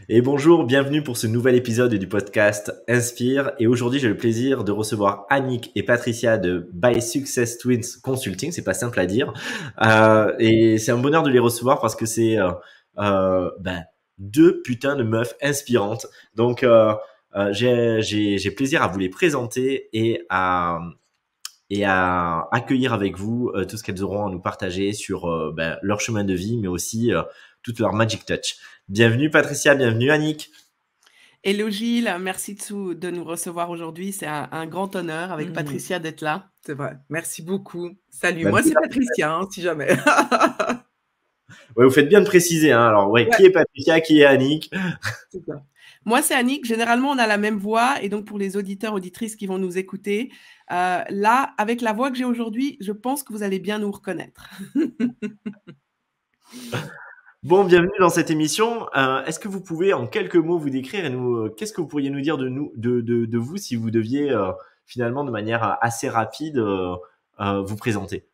Et bonjour, bienvenue pour ce nouvel épisode du podcast Inspire. Et aujourd'hui, j'ai le plaisir de recevoir Annick et Patricia de By Success Twins Consulting. C'est pas simple à dire. Et c'est un bonheur de les recevoir parce que c'est deux putains de meufs inspirantes. Donc, j'ai plaisir à vous les présenter et à accueillir avec vous tout ce qu'elles auront à nous partager sur leur chemin de vie, mais aussi toute leur magic touch. Bienvenue Patricia, bienvenue Annick. Hello Gilles, merci de nous recevoir aujourd'hui. C'est un grand honneur avec Patricia d'être là. C'est vrai, merci beaucoup. Salut, Bah, moi c'est Patricia, hein, si jamais. Ouais, vous faites bien de préciser. Hein. Alors, ouais, qui est Patricia, qui est Annick? C'est ça. Moi, c'est Annick. Généralement, on a la même voix. Et donc, pour les auditeurs, auditrices qui vont nous écouter, là, avec la voix que j'ai aujourd'hui, je pense que vous allez bien nous reconnaître. Bon, bienvenue dans cette émission. Est-ce que vous pouvez, en quelques mots, vous décrire et nous, qu'est-ce que vous pourriez nous dire de vous si vous deviez finalement, de manière assez rapide, vous présenter?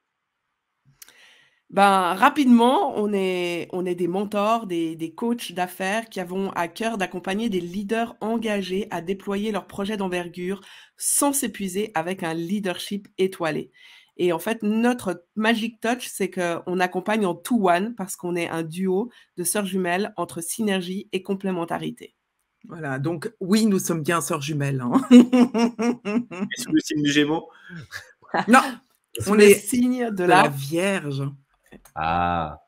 Ben, rapidement, on est des mentors, des coachs d'affaires qui avons à cœur d'accompagner des leaders engagés à déployer leurs projets d'envergure sans s'épuiser avec un leadership étoilé. Et en fait, notre magic touch, c'est qu'on accompagne en two one parce qu'on est un duo de sœurs jumelles entre synergie et complémentarité. Voilà, donc oui, nous sommes bien sœurs jumelles. Hein. Et sous le signe du Gémeaux? Non, on est signe de la Vierge. Ah.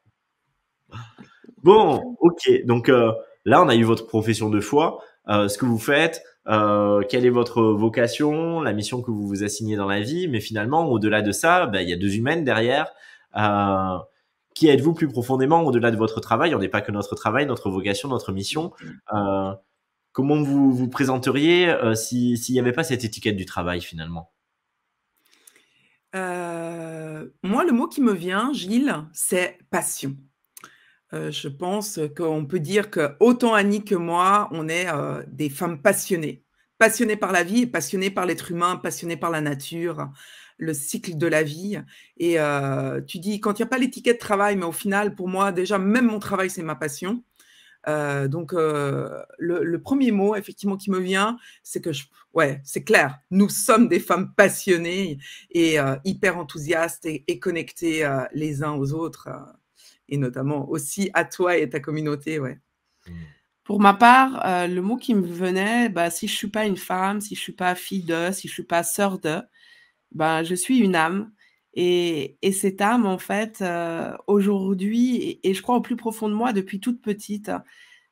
Bon, ok. Donc là, on a eu votre profession de foi, ce que vous faites, quelle est votre vocation, la mission que vous vous assignez dans la vie. Mais finalement, au-delà de ça, il y a deux humaines derrière. Qui êtes-vous plus profondément au-delà de votre travail? On n'est pas que notre travail, notre vocation, notre mission. Comment vous vous présenteriez s'il n'y avait pas cette étiquette du travail finalement? Moi, le mot qui me vient, Gilles, c'est passion. Je pense qu'on peut dire que autant Annie que moi, on est des femmes passionnées. Passionnées par la vie et passionnées par l'être humain, passionnées par la nature, le cycle de la vie. Et tu dis, quand il n'y a pas l'étiquette travail, mais au final, pour moi, déjà, même mon travail, c'est ma passion. Donc, le premier mot, effectivement, qui me vient, c'est que, c'est clair, nous sommes des femmes passionnées et hyper enthousiastes et connectées les uns aux autres, et notamment aussi à toi et à ta communauté, ouais. Pour ma part, le mot qui me venait, si je suis pas une femme, si je suis pas fille de, si je suis pas sœur de, je suis une âme. Et cette âme, en fait, aujourd'hui, et je crois au plus profond de moi depuis toute petite,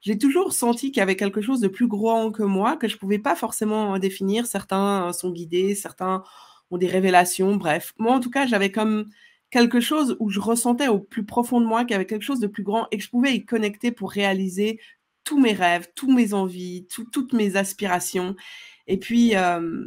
j'ai toujours senti qu'il y avait quelque chose de plus grand que moi, que je pouvais pas forcément définir. Certains sont guidés, certains ont des révélations, bref. Moi, en tout cas, j'avais comme quelque chose où je ressentais au plus profond de moi qu'il y avait quelque chose de plus grand et que je pouvais y connecter pour réaliser tous mes rêves, tous mes envies, toutes mes aspirations. Et puis,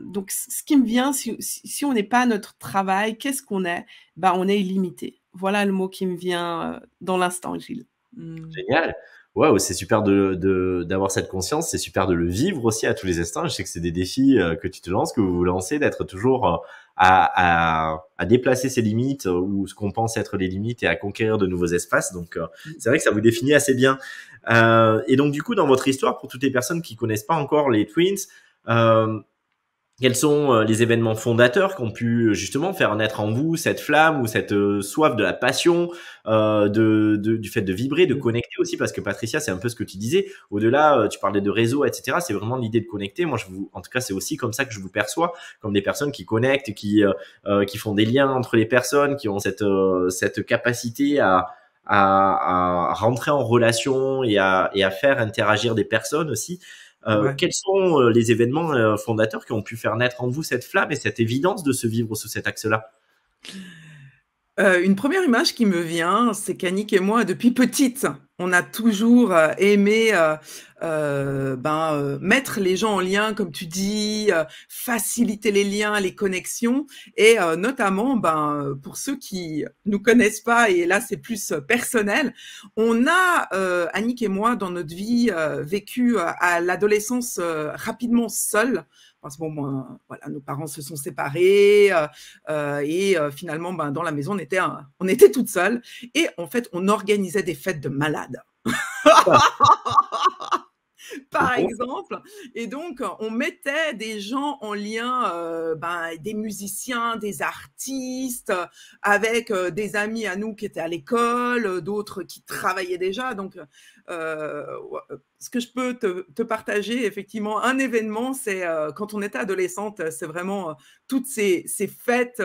donc, ce qui me vient, si on n'est pas notre travail, qu'est-ce qu'on est? On est illimité. Voilà le mot qui me vient dans l'instant, Gilles. Génial. Waouh, c'est super d'avoir cette conscience, c'est super de le vivre aussi à tous les instants. Je sais que c'est des défis que tu te lances, que vous vous lancez, d'être toujours à déplacer ses limites ou ce qu'on pense être les limites et à conquérir de nouveaux espaces. Donc, c'est vrai que ça vous définit assez bien. Et donc, du coup, dans votre histoire, pour toutes les personnes qui connaissent pas encore les Twins, quels sont les événements fondateurs qui ont pu justement faire naître en vous cette flamme ou cette soif de la passion, du fait de vibrer, de connecter aussi, parce que Patricia, c'est un peu ce que tu disais. Au-delà, tu parlais de réseau, etc. C'est vraiment l'idée de connecter. Moi, en tout cas, c'est aussi comme ça que je vous perçois, comme des personnes qui connectent, qui font des liens entre les personnes, qui ont cette capacité à rentrer en relation et à faire interagir des personnes aussi. Quels sont les événements fondateurs qui ont pu faire naître en vous cette flamme et cette évidence de se vivre sous cet axe-là? Une première image qui me vient, c'est qu'Annick et moi, depuis petite, on a toujours aimé mettre les gens en lien, comme tu dis, faciliter les liens, les connexions, et notamment, pour ceux qui nous connaissent pas, et là c'est plus personnel, on a, Annick et moi, dans notre vie, vécu à l'adolescence rapidement seuls. Parce que voilà, nos parents se sont séparés et finalement, dans la maison, on était toutes seules. Et en fait, on organisait des fêtes de malades. par exemple. Et donc, on mettait des gens en lien, des musiciens, des artistes, avec des amis à nous qui étaient à l'école, d'autres qui travaillaient déjà. Donc, ce que je peux te partager, effectivement, un événement, c'est quand on était adolescente, c'est vraiment toutes ces fêtes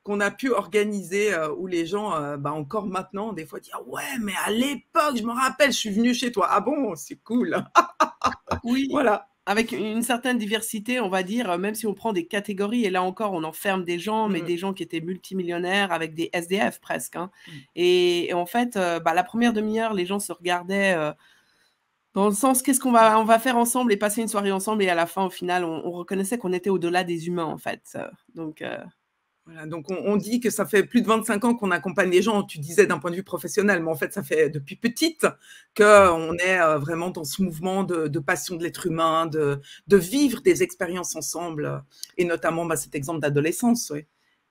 qu'on a pu organiser où les gens, encore maintenant, des fois, disent ah ouais, mais à l'époque, je me rappelle, je suis venue chez toi. Ah bon, c'est cool. Oui, Voilà. avec une certaine diversité, on va dire, même si on prend des catégories, et là encore, on enferme des gens, mais des gens qui étaient multimillionnaires avec des SDF presque. Hein. Et en fait, la première demi-heure, les gens se regardaient dans le sens qu'est-ce qu'on va faire ensemble et passer une soirée ensemble. Et à la fin, au final, on reconnaissait qu'on était au-delà des humains, en fait. Donc, voilà, donc on dit que ça fait plus de 25 ans qu'on accompagne les gens, tu disais d'un point de vue professionnel, mais en fait, ça fait depuis petite qu'on est vraiment dans ce mouvement de passion de l'être humain, de vivre des expériences ensemble, et notamment cet exemple d'adolescence. Oui.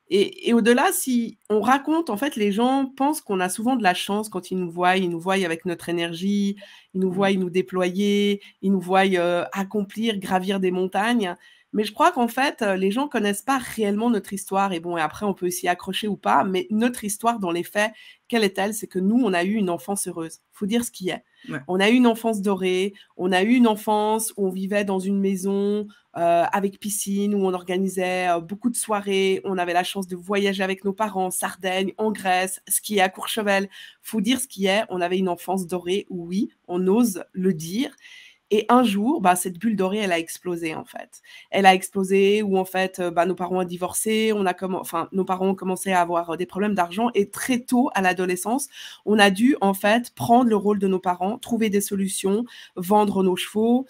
Et au-delà, si on raconte, en fait, les gens pensent qu'on a souvent de la chance quand ils nous voient avec notre énergie, ils nous voient nous déployer, ils nous voient accomplir, gravir des montagnes. Mais je crois qu'en fait, les gens connaissent pas réellement notre histoire. Et bon, et après, on peut s'y accrocher ou pas, mais notre histoire, dans les faits, quelle est-elle? C'est que nous, on a eu une enfance heureuse. Faut dire ce qui est. Ouais. On a eu une enfance dorée, on a eu une enfance où on vivait dans une maison avec piscine, où on organisait beaucoup de soirées, on avait la chance de voyager avec nos parents, Sardaigne, en Grèce, skier à Courchevel. Faut dire ce qui est, on avait une enfance dorée, oui, on ose le dire. Et un jour, cette bulle dorée, elle a explosé, en fait. Elle a explosé où, en fait, nos parents ont divorcé, nos parents ont commencé à avoir des problèmes d'argent. Et très tôt, à l'adolescence, on a dû, en fait, prendre le rôle de nos parents, trouver des solutions, vendre nos chevaux,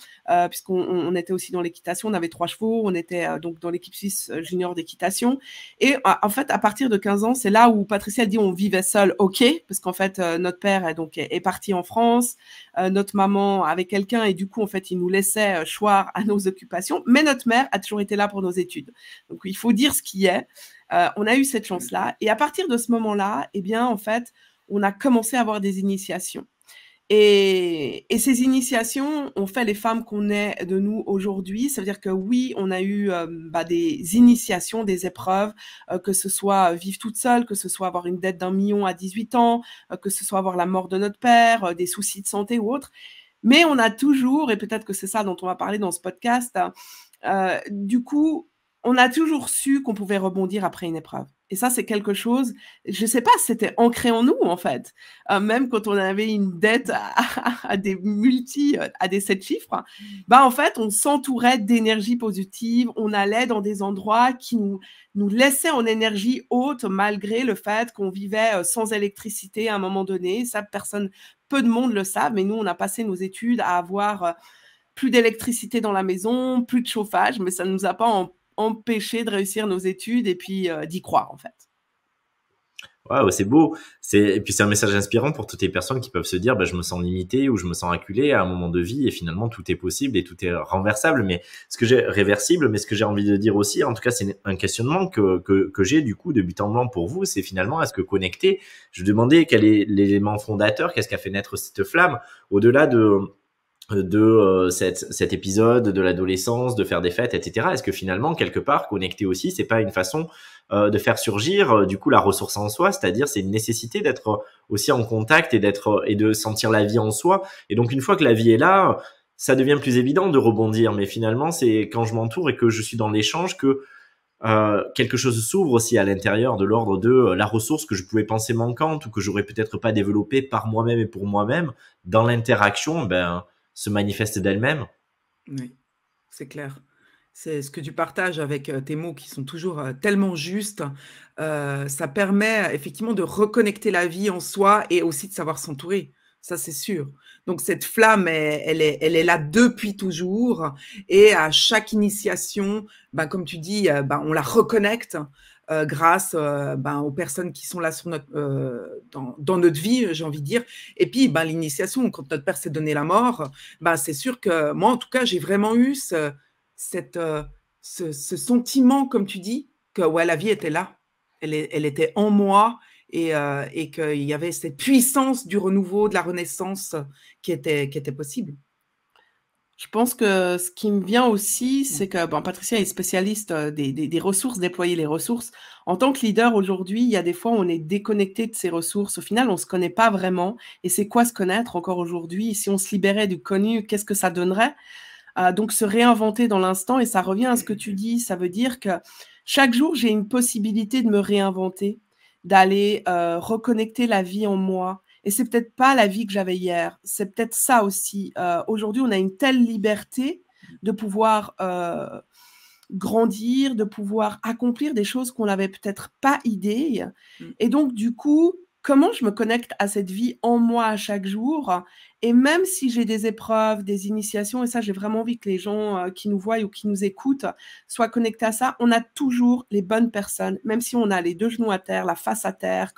puisqu'on était aussi dans l'équitation. On avait 3 chevaux. On était donc dans l'équipe suisse junior d'équitation. Et en fait, à partir de 15 ans, c'est là où Patricia dit on vivait seul, ok, parce qu'en fait, notre père est parti en France, notre maman avec quelqu'un, et du coup, en fait, il nous laissait choir à nos occupations, mais notre mère a toujours été là pour nos études. Donc, il faut dire ce qui est. On a eu cette chance-là. Et à partir de ce moment-là, eh bien, en fait, on a commencé à avoir des initiations. Et ces initiations ont fait les femmes qu'on est de nous aujourd'hui. Ça veut dire que oui, on a eu des initiations, des épreuves, que ce soit vivre toute seule, que ce soit avoir une dette d'1 million à 18 ans, que ce soit avoir la mort de notre père, des soucis de santé ou autre. Mais on a toujours, et peut-être que c'est ça dont on va parler dans ce podcast, du coup, on a toujours su qu'on pouvait rebondir après une épreuve. Et ça, c'est quelque chose, je ne sais pas, c'était ancré en nous, en fait. Même quand on avait une dette à des à des 7 chiffres, en fait, on s'entourait d'énergie positive, on allait dans des endroits qui nous laissaient en énergie haute, malgré le fait qu'on vivait sans électricité à un moment donné. Ça, peu de monde le savent, mais nous, on a passé nos études à avoir plus d'électricité dans la maison, plus de chauffage, mais ça ne nous a pas empêché de réussir nos études et puis d'y croire, en fait. Wow, c'est beau. Et puis c'est un message inspirant pour toutes les personnes qui peuvent se dire, je me sens limité ou je me sens acculé à un moment de vie, et finalement tout est possible et tout est renversable. Mais ce que j'ai envie de dire aussi, en tout cas, c'est un questionnement que j'ai du coup de but en blanc pour vous. C'est finalement, est-ce que connecter, je me demandais quel est l'élément fondateur, qu'est-ce qui a fait naître cette flamme au-delà de cet épisode de l'adolescence, de faire des fêtes, etc. Est-ce que finalement, quelque part, connecter aussi, c'est pas une façon de faire surgir du coup la ressource en soi, c'est-à-dire c'est une nécessité d'être aussi en contact et de sentir la vie en soi. Et donc une fois que la vie est là, ça devient plus évident de rebondir. Mais finalement, c'est quand je m'entoure et que je suis dans l'échange que quelque chose s'ouvre aussi à l'intérieur, de l'ordre de la ressource que je pouvais penser manquante ou que j'aurais peut-être pas développée par moi-même et pour moi-même, dans l'interaction, se manifeste d'elle-même. Oui, c'est clair. C'est ce que tu partages avec tes mots qui sont toujours tellement justes. Ça permet effectivement de reconnecter la vie en soi et aussi de savoir s'entourer. Ça, c'est sûr. Donc, cette flamme, elle est là depuis toujours. Et à chaque initiation, comme tu dis, on la reconnecte grâce aux personnes qui sont là sur dans notre vie, j'ai envie de dire. Et puis, l'initiation, quand notre père s'est donné la mort, c'est sûr que moi, en tout cas, j'ai vraiment eu ce sentiment, comme tu dis, que la vie était là. Elle était en moi. Et qu'il y avait cette puissance du renouveau, de la renaissance qui était possible. Je pense que ce qui me vient aussi, c'est que Patricia est spécialiste des ressources, déployer les ressources. En tant que leader aujourd'hui, il y a des fois où on est déconnecté de ces ressources. Au final, on ne se connaît pas vraiment. Et c'est quoi se connaître encore aujourd'hui? Si on se libérait du connu, qu'est-ce que ça donnerait? Donc, se réinventer dans l'instant. Et ça revient à ce que tu dis. Ça veut dire que chaque jour, j'ai une possibilité de me réinventer, d'aller reconnecter la vie en moi. Et c'est peut-être pas la vie que j'avais hier. C'est peut-être ça aussi. Aujourd'hui, on a une telle liberté de pouvoir grandir, de pouvoir accomplir des choses qu'on n'avait peut-être pas idée. Et donc, du coup, comment je me connecte à cette vie en moi à chaque jour? Et même si j'ai des épreuves, des initiations, et ça, j'ai vraiment envie que les gens qui nous voient ou qui nous écoutent soient connectés à ça, on a toujours les bonnes personnes, même si on a les deux genoux à terre, la face à terre,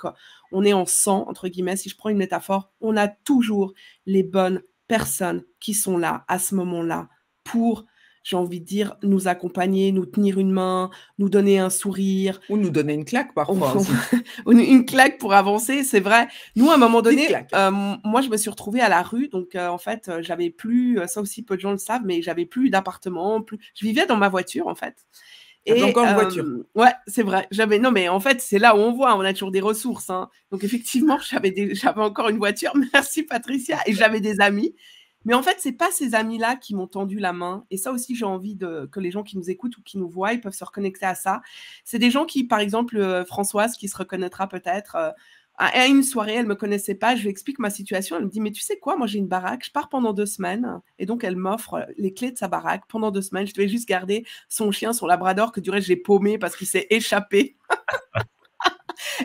on est en sang, entre guillemets, si je prends une métaphore, on a toujours les bonnes personnes qui sont là à ce moment-là pour, j'ai envie de dire, nous accompagner, nous tenir une main, nous donner un sourire. Ou nous donner une claque parfois. Une claque pour avancer, c'est vrai. Nous, à un moment donné, moi, je me suis retrouvée à la rue. Donc, en fait, j'avais plus, ça aussi, peu de gens le savent, mais j'avais plus d'appartement. Je vivais dans ma voiture, en fait. Et encore une voiture. Ouais, c'est vrai. Non, mais en fait, c'est là où on voit, on a toujours des ressources. Hein. Donc, effectivement, j'avais encore une voiture. Merci, Patricia. Et j'avais des amis. Mais en fait, c'est pas ces amis-là qui m'ont tendu la main. Et ça aussi, j'ai envie que les gens qui nous écoutent ou qui nous voient, ils peuvent se reconnecter à ça. C'est des gens qui, par exemple, Françoise, qui se reconnaîtra peut-être, à une soirée, elle me connaissait pas, je lui explique ma situation, elle me dit, mais tu sais quoi, moi j'ai une baraque, je pars pendant 2 semaines, et donc elle m'offre les clés de sa baraque pendant 2 semaines. Je devais juste garder son chien, son labrador, que du reste j'ai paumé parce qu'il s'est échappé.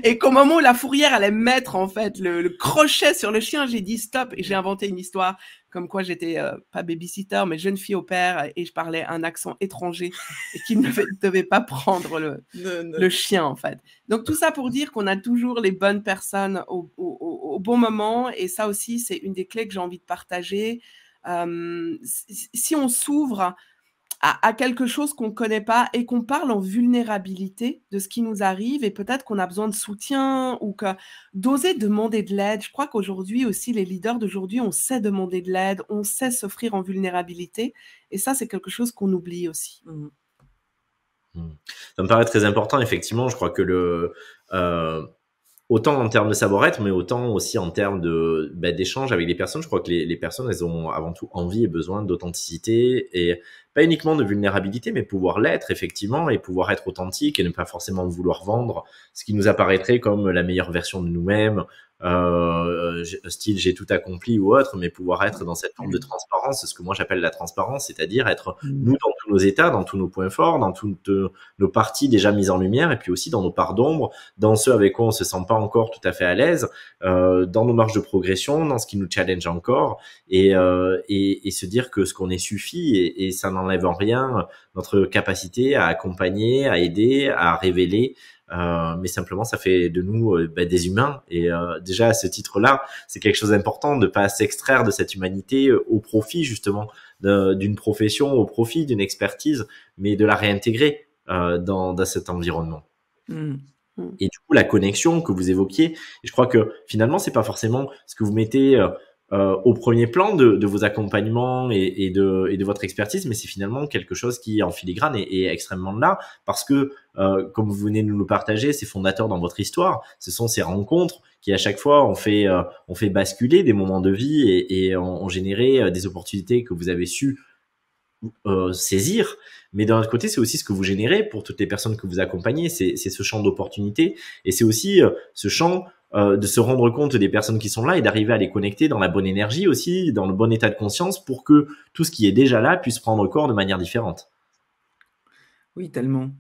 Et qu'au moment où la fourrière allait mettre en fait le crochet sur le chien, j'ai dit stop et j'ai inventé une histoire comme quoi j'étais pas babysitter mais jeune fille au père et je parlais un accent étranger et qu'il ne devait pas prendre le chien en fait. Donc tout ça pour dire qu'on a toujours les bonnes personnes au bon moment et ça aussi c'est une des clés que j'ai envie de partager. Si on s'ouvre à quelque chose qu'on ne connaît pas et qu'on parle en vulnérabilité de ce qui nous arrive et peut-être qu'on a besoin de soutien ou d'oser demander de l'aide. Je crois qu'aujourd'hui aussi, les leaders d'aujourd'hui, on sait demander de l'aide, on sait s'offrir en vulnérabilité et ça, c'est quelque chose qu'on oublie aussi. Ça me paraît très important, effectivement. Je crois que autant en termes de savoir-être, mais autant aussi en termes d'échange avec les personnes. Je crois que les personnes, elles ont avant tout envie et besoin d'authenticité et pas uniquement de vulnérabilité, mais pouvoir l'être effectivement et pouvoir être authentique et ne pas forcément vouloir vendre ce qui nous apparaîtrait comme la meilleure version de nous-mêmes, style j'ai tout accompli ou autre, mais pouvoir être dans cette forme de transparence, ce que moi j'appelle la transparence, c'est-à-dire être nous dans tous nos états, dans tous nos points forts, dans toutes nos parties déjà mises en lumière et puis aussi dans nos parts d'ombre, dans ceux avec quoi on se sent pas encore tout à fait à l'aise, dans nos marges de progression, dans ce qui nous challenge encore et se dire que ce qu'on est suffit et ça n'enlève en rien notre capacité à accompagner, à aider, à révéler. Mais simplement ça fait de nous des humains et déjà à ce titre-là c'est quelque chose d'important de pas s'extraire de cette humanité au profit justement d'une profession, au profit d'une expertise, mais de la réintégrer dans cet environnement. Et du coup la connexion que vous évoquiez, et je crois que finalement c'est pas forcément ce que vous mettez au premier plan de vos accompagnements et de votre expertise, mais c'est finalement quelque chose qui en filigrane est extrêmement là parce que comme vous venez de nous le partager, c'est fondateur dans votre histoire. Ce sont ces rencontres qui à chaque fois ont fait basculer des moments de vie et ont généré des opportunités que vous avez su saisir. Mais d'un autre côté, c'est aussi ce que vous générez pour toutes les personnes que vous accompagnez. C'est ce champ d'opportunités et c'est aussi ce champ de se rendre compte des personnes qui sont là et d'arriver à les connecter dans la bonne énergie aussi, dans le bon état de conscience pour que tout ce qui est déjà là puisse prendre corps de manière différente. Oui, tellement.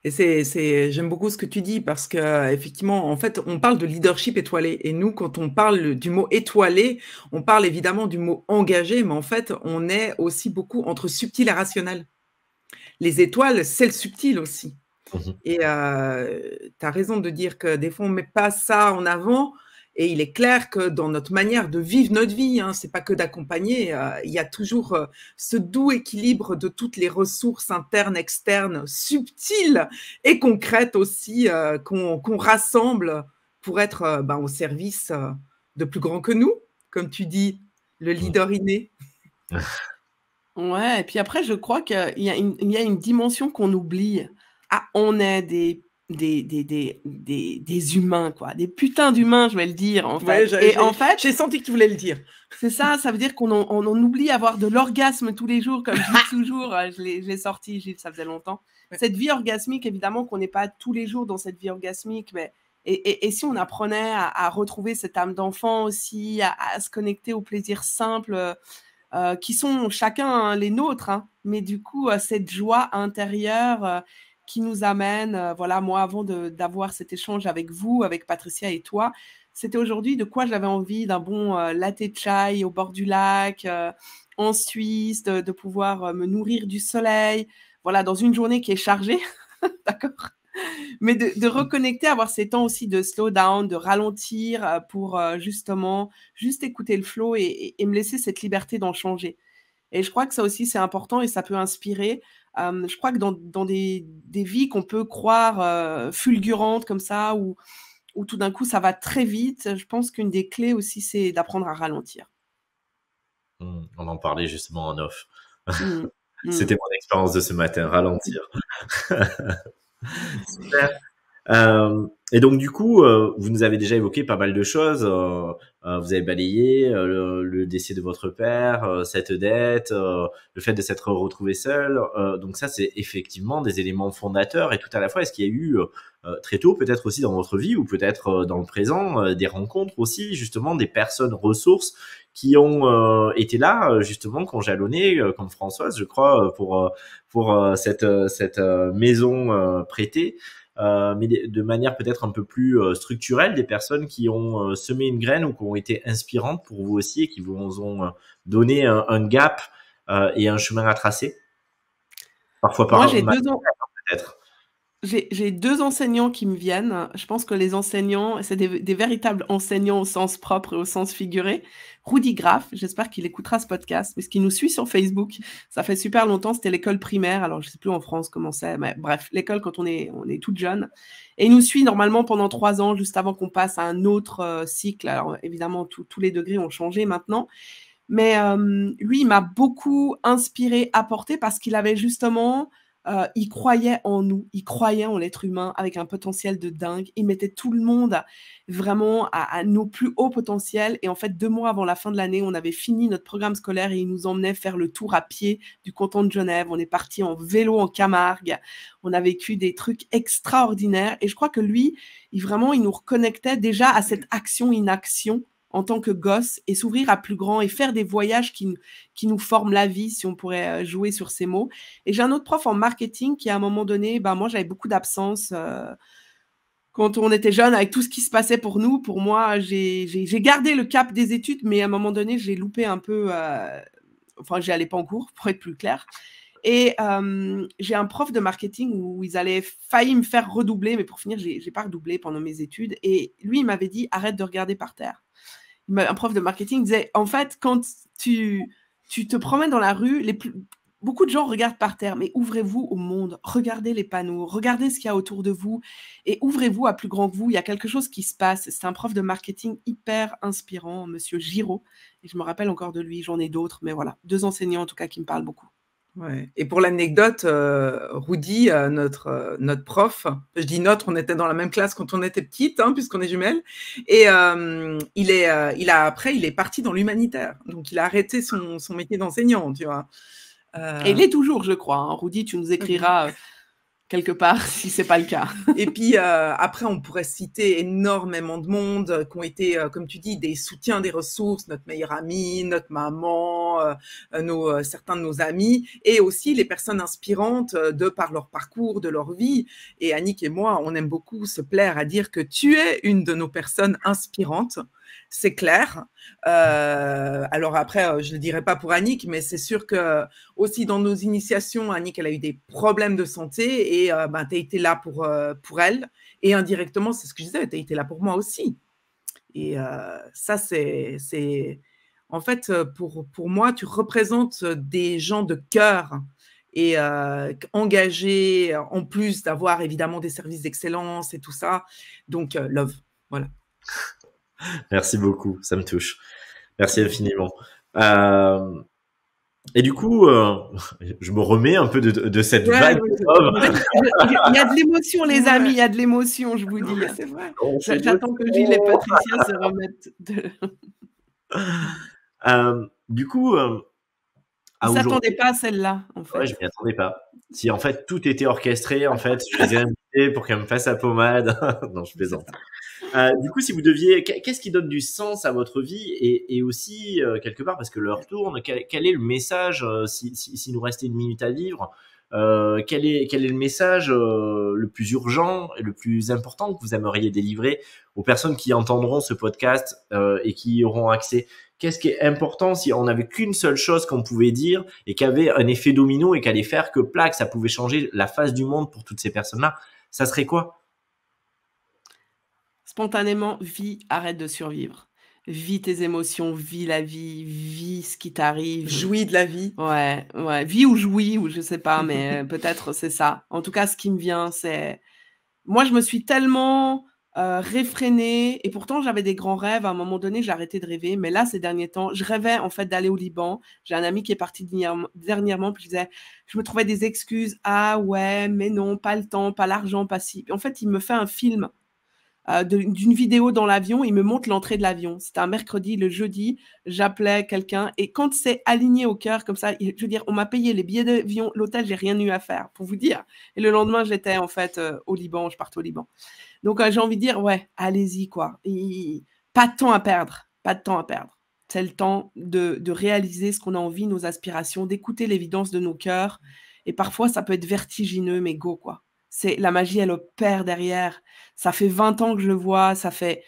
Et j'aime beaucoup ce que tu dis parce que effectivement, en fait, on parle de leadership étoilé. Et nous, quand on parle du mot étoilé, on parle évidemment du mot engagé, mais en fait, on est aussi beaucoup entre subtil et rationnel. Les étoiles, c'est le subtil aussi. Et tu as raison de dire que des fois, on ne met pas ça en avant. Et il est clair que dans notre manière de vivre notre vie, ce n'est pas que d'accompagner, il y a toujours ce doux équilibre de toutes les ressources internes, externes, subtiles et concrètes aussi qu'on rassemble pour être au service de plus grand que nous, comme tu dis, le leader inné. Ouais, et puis après, je crois qu'il y a une dimension qu'on oublie. Ah, on est des humains, quoi, des putains d'humains, je vais le dire, en Ouais, fait. Et en fait, j'ai senti que tu voulais le dire. c'est ça, ça veut dire qu'on oublie avoir de l'orgasme tous les jours, comme je dis toujours, je l'ai sorti, Gilles, ça faisait longtemps. Ouais. Cette vie orgasmique, évidemment qu'on n'est pas tous les jours dans cette vie orgasmique, mais et si on apprenait à retrouver cette âme d'enfant aussi, à se connecter aux plaisirs simples qui sont chacun les nôtres, hein, mais du coup, cette joie intérieure qui nous amène, voilà, moi, avant d'avoir cet échange avec vous, avec Patricia et toi, c'était aujourd'hui de quoi j'avais envie, d'un bon latte chai au bord du lac, en Suisse, de pouvoir me nourrir du soleil, voilà, dans une journée qui est chargée, d'accord, mais de reconnecter, avoir ces temps aussi de slow down, de ralentir pour justement juste écouter le flow et me laisser cette liberté d'en changer. Et je crois que ça aussi, c'est important et ça peut inspirer. Je crois que dans des vies qu'on peut croire fulgurantes comme ça, où tout d'un coup, ça va très vite, je pense qu'une des clés aussi, c'est d'apprendre à ralentir. On en parlait justement en off. Mmh. C'était Mmh. mon expérience de ce matin, ralentir. Super. Et donc du coup, vous nous avez déjà évoqué pas mal de choses. Vous avez balayé le décès de votre père, cette dette, le fait de s'être retrouvé seul. Donc ça, c'est effectivement des éléments fondateurs. Et tout à la fois, est-ce qu'il y a eu très tôt, peut-être aussi dans votre vie ou peut-être dans le présent, des rencontres aussi, justement, des personnes ressources qui ont été là, justement, qui ont jalonné, comme Françoise, je crois, pour cette maison prêtée. Mais de manière peut-être un peu plus structurelle, des personnes qui ont semé une graine ou qui ont été inspirantes pour vous aussi et qui vous ont donné un gap et un chemin à tracer, parfois Moi, par mal peut-être. J'ai 2 enseignants qui me viennent. Je pense que les enseignants, c'est des véritables enseignants au sens propre et au sens figuré. Rudy Graff, j'espère qu'il écoutera ce podcast, parce qu'il nous suit sur Facebook. Ça fait super longtemps, c'était l'école primaire, alors je sais plus en France comment c'est, mais bref, l'école quand on est toute jeune. Et il nous suit normalement pendant 3 ans, juste avant qu'on passe à un autre cycle. Alors évidemment, tous les degrés ont changé maintenant. Mais lui, il m'a beaucoup inspiré, apporté, parce qu'il avait justement il croyait en nous, il croyait en l'être humain avec un potentiel de dingue. Il mettait tout le monde vraiment à nos plus hauts potentiels. Et en fait, 2 mois avant la fin de l'année, on avait fini notre programme scolaire et il nous emmenait faire le tour à pied du canton de Genève. On est parti en vélo en Camargue. On a vécu des trucs extraordinaires. Et je crois que lui, il nous reconnectait déjà à cette action-inaction en tant que gosse et s'ouvrir à plus grand et faire des voyages qui nous forment la vie, si on pourrait jouer sur ces mots. Et j'ai un autre prof en marketing qui, à un moment donné, moi, j'avais beaucoup d'absence quand on était jeune, avec tout ce qui se passait pour nous. Pour moi, j'ai gardé le cap des études, mais à un moment donné, j'ai loupé un peu. Enfin, j'y allais pas en cours, pour être plus clair. Et j'ai un prof de marketing où ils allaient failli me faire redoubler, mais pour finir, j'ai pas redoublé pendant mes études. Et lui, il m'avait dit, arrête de regarder par terre. Un prof de marketing disait, en fait, quand tu te promènes dans la rue, beaucoup de gens regardent par terre, mais ouvrez-vous au monde, regardez les panneaux, regardez ce qu'il y a autour de vous et ouvrez-vous à plus grand que vous. Il y a quelque chose qui se passe. C'est un prof de marketing hyper inspirant, Monsieur Giraud, et je me rappelle encore de lui. J'en ai d'autres, mais voilà, 2 enseignants en tout cas qui me parlent beaucoup. Ouais. Et pour l'anecdote, Rudy, notre prof, je dis notre, on était dans la même classe quand on était petite, hein, puisqu'on est jumelles, et il est parti dans l'humanitaire, donc il a arrêté son métier d'enseignant, tu vois. Et il est toujours, je crois. Hein. Rudy, tu nous écriras quelque part si c'est pas le cas. Et puis après, on pourrait citer énormément de monde qui ont été, comme tu dis, des soutiens, des ressources, notre meilleure amie, notre maman, certains de nos amis, et aussi les personnes inspirantes de par leur parcours, de leur vie. Et Annick et moi, on aime beaucoup se plaire à dire que tu es une de nos personnes inspirantes. C'est clair. Alors après, je le dirai pas pour Annick, mais c'est sûr que aussi dans nos initiations, Annick, elle a eu des problèmes de santé et tu as été là pour elle. Et indirectement, c'est ce que je disais, tu as été là pour moi aussi. Et ça, c'est en fait, pour moi, tu représentes des gens de cœur et engagés, en plus d'avoir évidemment des services d'excellence et tout ça. Donc, love, voilà. Merci beaucoup, ça me touche. Merci infiniment. Euh, Et du coup, je me remets un peu de cette Ouais, vague. Il y a de l'émotion, les amis, il ouais. y a de l'émotion, je vous Non, dis. mais c'est vrai. J'attends que Gilles et Patricia se remettent de... Du coup, Ils à aujourd'hui, s'attendaient pas à celle-là, en ouais, je fait. m'y attendais pas. Si en fait tout était orchestré, en fait, je les ai invités pour qu'elle me fasse la pommade. Non, je C'est plaisante. ça. Du coup, si vous deviez, qu'est-ce qui donne du sens à votre vie et aussi quelque part parce que l'heure tourne, quel est le message si nous restait une minute à vivre, quel est le message le plus urgent et le plus important que vous aimeriez délivrer aux personnes qui entendront ce podcast et qui y auront accès? Qu'est-ce qui est important si on n'avait qu'une seule chose qu'on pouvait dire et qui avait un effet domino et qui allait faire que plaque, ça pouvait changer la face du monde pour toutes ces personnes-là? Ça serait quoi? Spontanément, vis, arrête de survivre. Vis tes émotions, vis la vie, vis ce qui t'arrive. Jouis de la vie. Ouais, ouais, vis ou jouis, ou je sais pas, mais peut-être c'est ça. En tout cas, ce qui me vient, c'est... Moi, je me suis tellement réfrénée, et pourtant, j'avais des grands rêves. À un moment donné, j'ai arrêté de rêver, mais là, ces derniers temps, je rêvais en fait d'aller au Liban. J'ai un ami qui est parti dernièrement, puis je me trouvais des excuses. Ah ouais, mais non, pas le temps, pas l'argent, pas si. En fait, il me fait un film d'une vidéo dans l'avion, il me montre l'entrée de l'avion. C'était un mercredi, le jeudi, j'appelais quelqu'un et quand c'est aligné au cœur comme ça, je veux dire, on m'a payé les billets d'avion, l'hôtel, j'ai rien eu à faire, pour vous dire. Et le lendemain, j'étais en fait au Liban, je partais au Liban. Donc j'ai envie de dire, ouais, allez-y quoi. Pas de temps à perdre, pas de temps à perdre. C'est le temps de réaliser ce qu'on a envie, nos aspirations, d'écouter l'évidence de nos cœurs. Et parfois, ça peut être vertigineux, mais go quoi. C'est la magie, elle opère derrière. Ça fait 20 ans que je le vois. Ça fait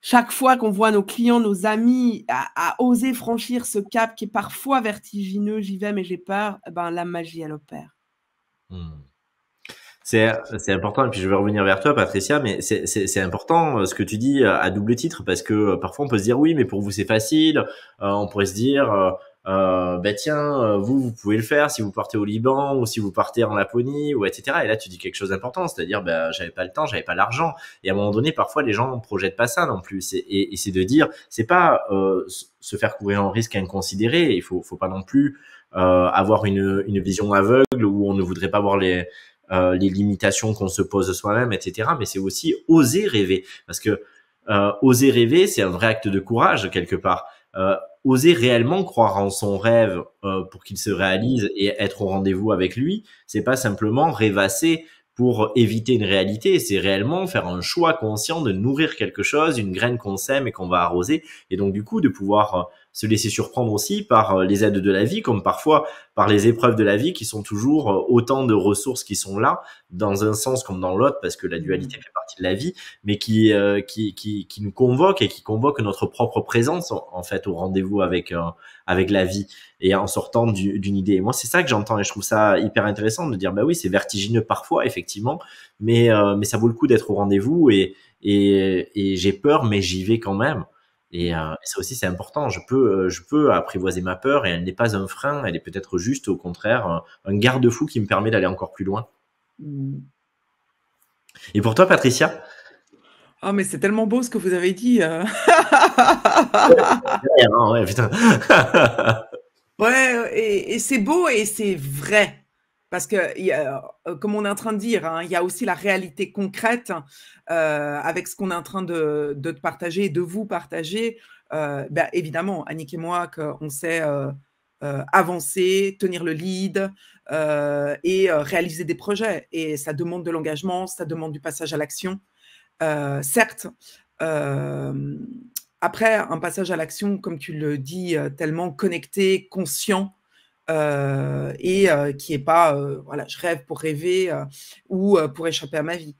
chaque fois qu'on voit nos clients, nos amis à oser franchir ce cap qui est parfois vertigineux, j'y vais mais j'ai peur. Ben la magie, elle opère. C'est important, et puis je vais revenir vers toi, Patricia, mais c'est important ce que tu dis à double titre, parce que parfois on peut se dire oui, mais pour vous c'est facile. On pourrait se dire bah tiens, vous pouvez le faire si vous partez au Liban ou si vous partez en Laponie ou etc. Et là tu dis quelque chose d'important, c'est-à-dire bah j'avais pas le temps, j'avais pas l'argent. Et à un moment donné, parfois les gens ne projettent pas ça non plus. Et c'est de dire, c'est pas se faire courir un risque inconsidéré. Il faut pas non plus avoir une vision aveugle où on ne voudrait pas voir les limitations qu'on se pose soi-même, etc. Mais c'est aussi oser rêver, parce que oser rêver, c'est un vrai acte de courage quelque part. Oser réellement croire en son rêve pour qu'il se réalise et être au rendez-vous avec lui, c'est pas simplement rêvasser pour éviter une réalité, c'est réellement faire un choix conscient de nourrir quelque chose, une graine qu'on sème et qu'on va arroser, et donc du coup de pouvoir se laisser surprendre aussi par les aides de la vie, comme parfois par les épreuves de la vie qui sont toujours autant de ressources qui sont là, dans un sens comme dans l'autre, parce que la dualité fait partie de la vie, mais qui nous convoque et qui convoque notre propre présence en fait au rendez-vous avec la vie et en sortant d'une idée. Et moi, c'est ça que j'entends et je trouve ça hyper intéressant de dire bah oui, c'est vertigineux parfois effectivement, mais ça vaut le coup d'être au rendez-vous et j'ai peur, mais j'y vais quand même. Et ça aussi, c'est important. Je peux apprivoiser ma peur et elle n'est pas un frein. Elle est peut-être juste, au contraire, un garde-fou qui me permet d'aller encore plus loin. Et pour toi, Patricia? Oh, mais c'est tellement beau ce que vous avez dit. Ouais, putain. Ouais, et c'est beau et c'est vrai. Parce que, comme on est en train de dire, hein, il y a aussi la réalité concrète avec ce qu'on est en train de te partager et de vous partager. Ben, évidemment, Annick et moi, qu'on sait avancer, tenir le lead et réaliser des projets. Et ça demande de l'engagement, ça demande du passage à l'action. Certes, après, un passage à l'action, comme tu le dis, tellement connecté, conscient, et qui n'est pas voilà, je rêve pour rêver ou pour échapper à ma vie.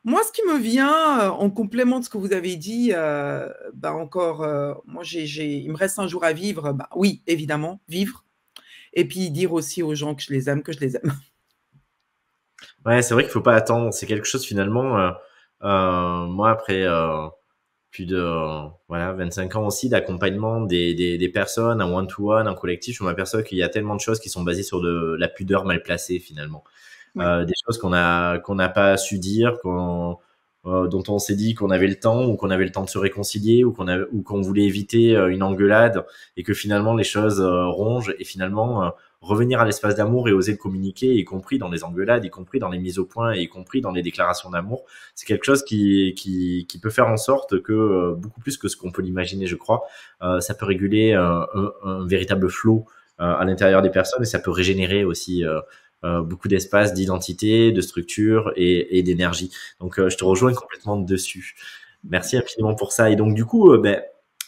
Moi, ce qui me vient en complément de ce que vous avez dit, bah encore, moi, il me reste un jour à vivre. Bah, oui, évidemment, vivre. Et puis dire aussi aux gens que je les aime, Ouais, c'est vrai qu'il faut pas attendre. C'est quelque chose finalement. Moi, après plus de 25 ans aussi d'accompagnement des personnes en one-to-one, en collectif, je m'aperçois qu'il y a tellement de choses qui sont basées sur de la pudeur mal placée finalement. Oui. Des choses qu'on n'a pas su dire, dont on s'est dit qu'on avait le temps ou qu'on avait le temps de se réconcilier ou qu'on voulait éviter une engueulade et que finalement les choses rongent et finalement revenir à l'espace d'amour et oser le communiquer, y compris dans les engueulades, y compris dans les mises au point, et y compris dans les déclarations d'amour, c'est quelque chose qui peut faire en sorte que beaucoup plus que ce qu'on peut l'imaginer, je crois, ça peut réguler un véritable flow à l'intérieur des personnes et ça peut régénérer aussi beaucoup d'espace, d'identité, de structure et d'énergie. Donc, je te rejoins complètement dessus. Merci infiniment pour ça. Et donc, du coup,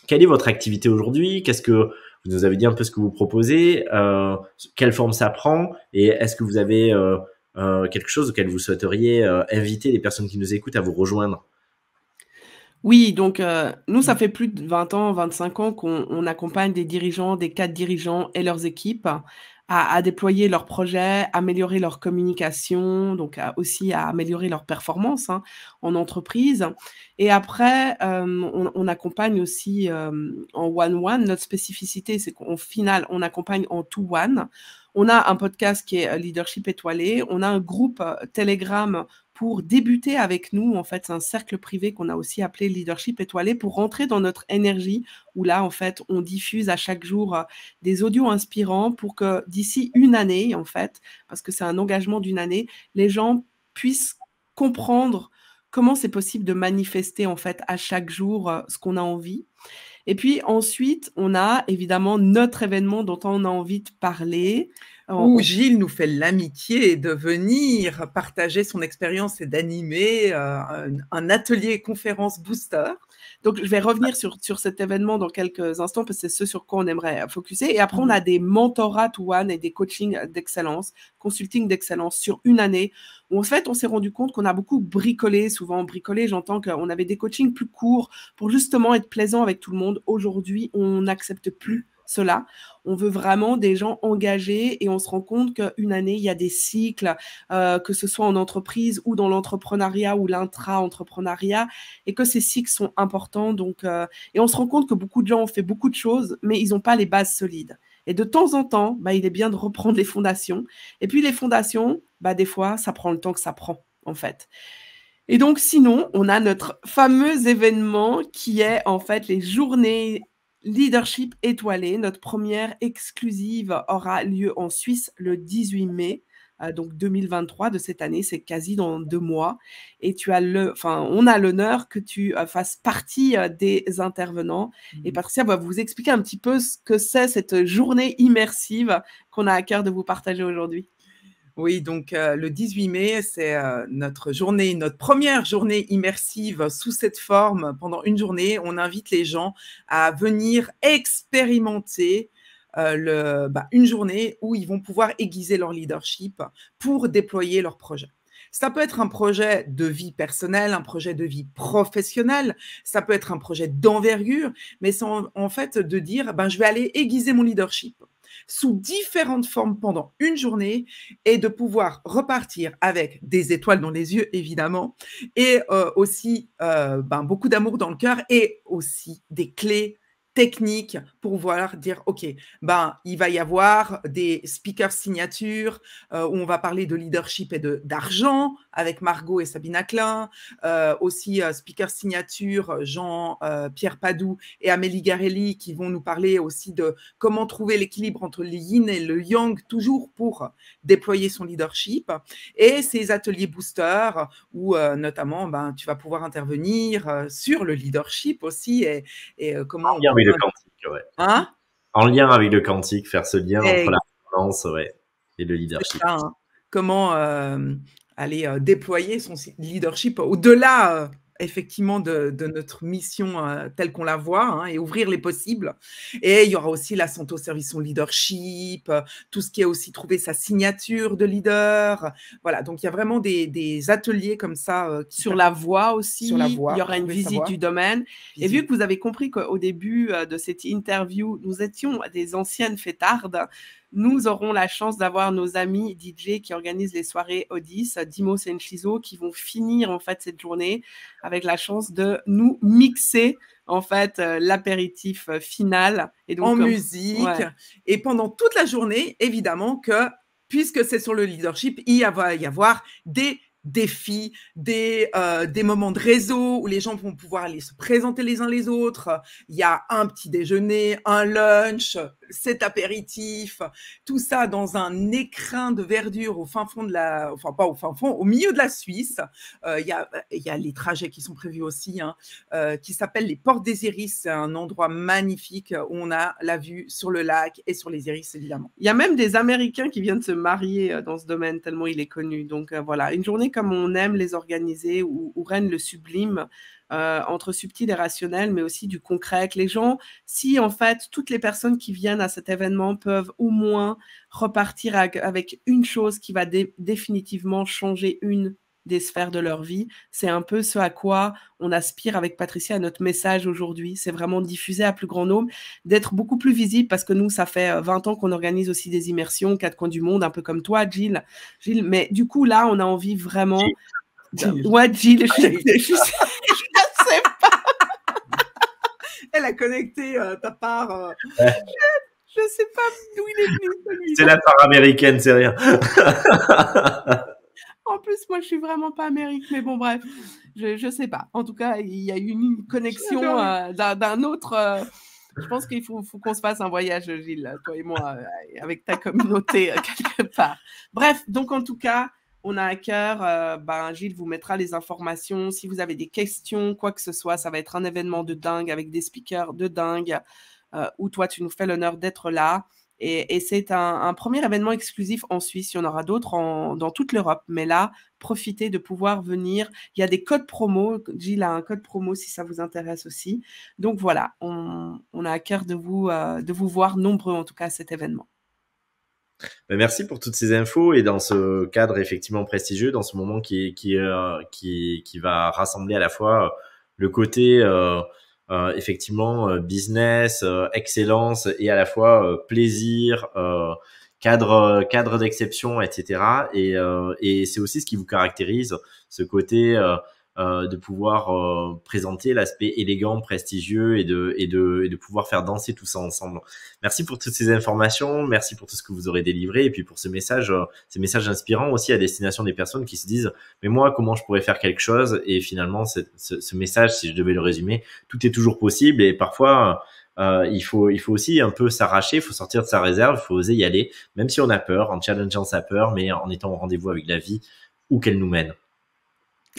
quelle est votre activité aujourd'hui? Qu'est-ce que vous nous avez dit un peu ce que vous proposez, quelle forme ça prend, et est-ce que vous avez quelque chose auquel vous souhaiteriez inviter les personnes qui nous écoutent à vous rejoindre? Oui, donc nous, ça fait plus de 20 ans, 25 ans qu'on accompagne des dirigeants, des cadres dirigeants et leurs équipes à déployer leurs projets, améliorer leur communication, donc aussi à améliorer leur performance en entreprise. Et après, on accompagne aussi en one-one. Notre spécificité, c'est qu'au final, on accompagne en two-one. On a un podcast qui est Leadership étoilé. On a un groupe Telegram pour débuter avec nous. En fait, c'est un cercle privé qu'on a aussi appelé Leadership étoilé pour rentrer dans notre énergie où là, en fait, on diffuse à chaque jour des audios inspirants pour que d'ici une année, en fait, parce que c'est un engagement d'une année, les gens puissent comprendre comment c'est possible de manifester, en fait, à chaque jour ce qu'on a envie. Et puis ensuite, on a évidemment notre événement dont on a envie de parler. Où Gilles nous fait l'amitié de venir partager son expérience et d'animer un atelier conférence booster. Donc, je vais revenir sur cet événement dans quelques instants parce que c'est ce sur quoi on aimerait focuser. Et après, on a des mentorats to one et des coachings d'excellence, consulting d'excellence sur une année où, en fait, on s'est rendu compte qu'on a beaucoup bricolé. Souvent, bricolé, j'entends qu'on avait des coachings plus courts pour justement être plaisant avec tout le monde. Aujourd'hui, on n'accepte plus cela. On veut vraiment des gens engagés et on se rend compte qu'une année, il y a des cycles, que ce soit en entreprise ou dans l'entrepreneuriat ou l'intra-entrepreneuriat, et que ces cycles sont importants. Donc, et on se rend compte que beaucoup de gens ont fait beaucoup de choses, mais ils n'ont pas les bases solides. Et de temps en temps, il est bien de reprendre les fondations. Et puis les fondations, des fois, ça prend le temps que ça prend, en fait. Et donc, sinon, on a notre fameux événement qui est en fait les journées Leadership étoilé. Notre première exclusive aura lieu en Suisse le 18 mai, donc 2023 de cette année, c'est quasi dans 2 mois. Et on a l'honneur que tu fasses partie des intervenants. Et Patricia va vous expliquer un petit peu ce que c'est cette journée immersive qu'on a à cœur de vous partager aujourd'hui. Oui, donc le 18 mai, c'est notre première journée immersive sous cette forme. Pendant une journée, on invite les gens à venir expérimenter une journée où ils vont pouvoir aiguiser leur leadership pour déployer leur projet. Ça peut être un projet de vie personnelle, un projet de vie professionnelle, ça peut être un projet d'envergure, mais c'est en fait de dire, je vais aller aiguiser mon leadership sous différentes formes pendant une journée et de pouvoir repartir avec des étoiles dans les yeux, évidemment, et aussi beaucoup d'amour dans le cœur et aussi des clés techniques pour pouvoir dire, OK, il va y avoir des speakers signatures où on va parler de leadership et d'argent avec Margot et Sabina Klein, aussi speakers signature Jean-Pierre Padoue et Amélie Garelli qui vont nous parler aussi de comment trouver l'équilibre entre le yin et le yang, toujours pour déployer son leadership, et ces ateliers boosters où notamment tu vas pouvoir intervenir sur le leadership aussi et comment le quantique, ouais. Hein? En lien avec le quantique, faire ce lien entre la présence et le leadership. Ça, comment aller déployer son leadership au-delà effectivement de notre mission telle qu'on la voit et ouvrir les possibles. Et il y aura aussi la santé au service son leadership, tout ce qui est aussi trouver sa signature de leader. Voilà, donc il y a vraiment des ateliers comme ça. Sur la voie aussi, sur la voie, il y aura une visite du domaine. Et vu que vous avez compris qu'au début de cette interview, nous étions des anciennes fêtardes, nous aurons la chance d'avoir nos amis DJ qui organisent les soirées Odys, Dimos et Nchizo, qui vont finir en fait cette journée avec la chance de nous mixer en fait l'apéritif final. Et donc, en musique. Ouais. Et pendant toute la journée, évidemment que, puisque c'est sur le leadership, il va y avoir des défis, des moments de réseau où les gens vont pouvoir aller se présenter les uns les autres. Il y a un petit déjeuner, un lunch, cet apéritif, tout ça dans un écrin de verdure au fin fond de la, enfin pas au fin fond, au milieu de la Suisse. Il y a les trajets qui sont prévus aussi, hein, qui s'appellent les Portes des Iris. C'est un endroit magnifique où on a la vue sur le lac et sur les iris, évidemment. Il y a même des Américains qui viennent se marier dans ce domaine, tellement il est connu. Donc voilà, une journée comme on aime les organiser, où règne le sublime, entre subtil et rationnel, mais aussi du concret. Que les gens, si en fait toutes les personnes qui viennent à cet événement peuvent au moins repartir avec une chose qui va définitivement changer une des sphères de leur vie, c'est un peu ce à quoi on aspire avec Patricia à notre message aujourd'hui. C'est vraiment diffuser à plus grand nombre, d'être beaucoup plus visible, parce que nous, ça fait 20 ans qu'on organise aussi des immersions, 4 coins du monde, un peu comme toi, Gilles. Mais du coup, là, on a envie vraiment... Ouais, Gilles, je sais pas. Elle a connecté ta part... Je sais pas d'où il est venu. C'est la part américaine, c'est rien. En plus, moi, je suis vraiment pas américaine, mais bon, bref, je sais pas. En tout cas, il y a eu une connexion d'un autre. Je pense qu'il faut qu'on se fasse un voyage, Gilles, toi et moi, avec ta communauté quelque part. Bref, donc en tout cas, on a à cœur. Gilles vous mettra les informations. Si vous avez des questions, quoi que ce soit, ça va être un événement de dingue avec des speakers de dingue. Où toi, tu nous fais l'honneur d'être là. Et c'est un premier événement exclusif en Suisse. Il y en aura d'autres dans toute l'Europe. Mais là, profitez de pouvoir venir. Il y a des codes promo. Gilles a un code promo si ça vous intéresse aussi. Donc voilà, on a à cœur de vous voir nombreux, en tout cas, à cet événement. Merci pour toutes ces infos, et dans ce cadre effectivement prestigieux, dans ce moment qui va rassembler à la fois le côté effectivement business, excellence, et à la fois plaisir, cadre d'exception, etc. Et c'est aussi ce qui vous caractérise, ce côté de pouvoir présenter l'aspect élégant, prestigieux, et de pouvoir faire danser tout ça ensemble. Merci pour toutes ces informations, merci pour tout ce que vous aurez délivré, et puis pour ces messages inspirants aussi à destination des personnes qui se disent mais moi, comment je pourrais faire quelque chose? Et finalement, ce message, si je devais le résumer, tout est toujours possible, et parfois il faut aussi un peu s'arracher, il faut sortir de sa réserve, il faut oser y aller, même si on a peur, en challengeant sa peur, mais en étant au rendez-vous avec la vie, où qu'elle nous mène.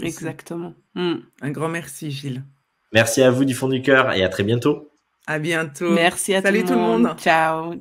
Exactement. Un grand merci, Gilles. Merci à vous du fond du cœur, et à très bientôt. À bientôt. Merci à Salut tout le monde. monde. Ciao.